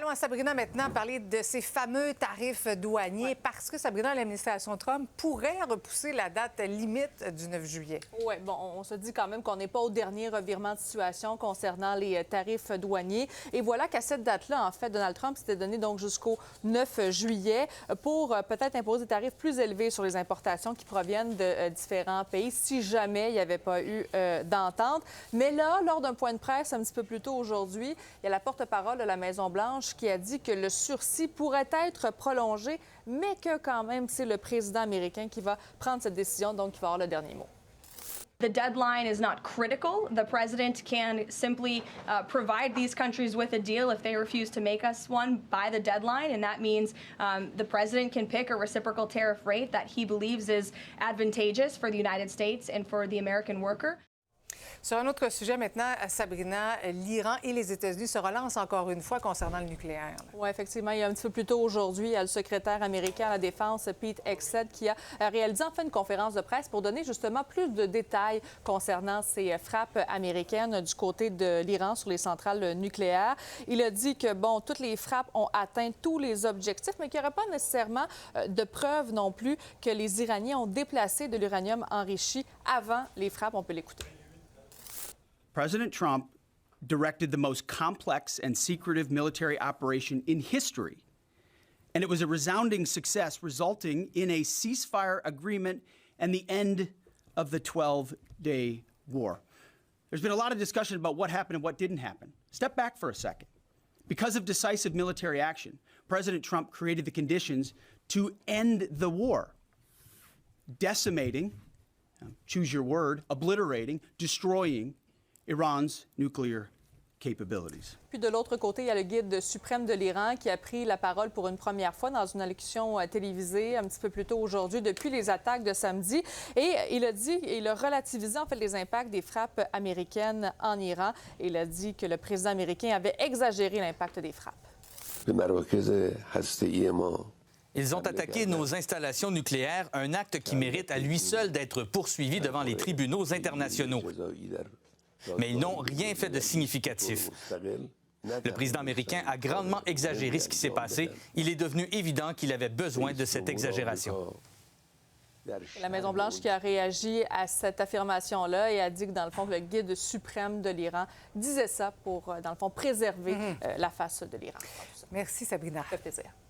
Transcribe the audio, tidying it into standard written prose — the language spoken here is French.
Allons à Sabrina maintenant parler de ces fameux tarifs douaniers parce que, Sabrina, l'administration Trump pourrait repousser la date limite du 9 juillet. Oui, bon, on se dit quand même qu'on n'est pas au dernier revirement de situation concernant les tarifs douaniers. Et voilà qu'à cette date-là, en fait, Donald Trump s'était donné donc jusqu'au 9 juillet pour peut-être imposer des tarifs plus élevés sur les importations qui proviennent de différents pays si jamais il n'y avait pas eu d'entente. Mais là, lors d'un point de presse un petit peu plus tôt aujourd'hui, il y a la porte-parole de la Maison-Blanche qui a dit que le sursis pourrait être prolongé, mais que quand même, c'est le président américain qui va prendre cette décision, donc qui va avoir le dernier mot. The deadline is not critical. The president can simply provide these countries with a deal if they refuse to make us one by the deadline, and that means the president can pick a reciprocal tariff rate that he believes is advantageous for the United States and for the American worker. Sur un autre sujet maintenant, Sabrina, l'Iran et les États-Unis se relancent encore une fois concernant le nucléaire. Oui, effectivement. Il y a un petit peu plus tôt aujourd'hui, il y a le secrétaire américain à la Défense, Pete Hegseth, qui a réalisé en fait une conférence de presse pour donner justement plus de détails concernant ces frappes américaines du côté de l'Iran sur les centrales nucléaires. Il a dit que, bon, toutes les frappes ont atteint tous les objectifs, mais qu'il n'y aurait pas nécessairement de preuves non plus que les Iraniens ont déplacé de l'uranium enrichi avant les frappes. On peut l'écouter. President Trump directed the most complex and secretive military operation in history, and it was a resounding success, resulting in a ceasefire agreement and the end of the 12-day war. There's been a lot of discussion about what happened and what didn't happen. Step back for a second. Because of decisive military action, President Trump created the conditions to end the war, decimating, choose your word, obliterating, destroying Iran's nuclear capabilities. Puis de l'autre côté, il y a le guide suprême de l'Iran qui a pris la parole pour une première fois dans une allocution télévisée un petit peu plus tôt aujourd'hui depuis les attaques de samedi. Et il a dit, il a relativisé en fait les impacts des frappes américaines en Iran. Et il a dit que le président américain avait exagéré l'impact des frappes. Ils ont attaqué nos installations nucléaires, un acte qui mérite à lui seul d'être poursuivi devant les tribunaux internationaux. Mais ils n'ont rien fait de significatif. Le président américain a grandement exagéré ce qui s'est passé. Il est devenu évident qu'il avait besoin de cette exagération. La Maison-Blanche qui a réagi à cette affirmation-là et a dit que, dans le fond, le guide suprême de l'Iran disait ça pour, dans le fond, préserver la face de l'Iran. Merci, Sabrina. Ça fait plaisir.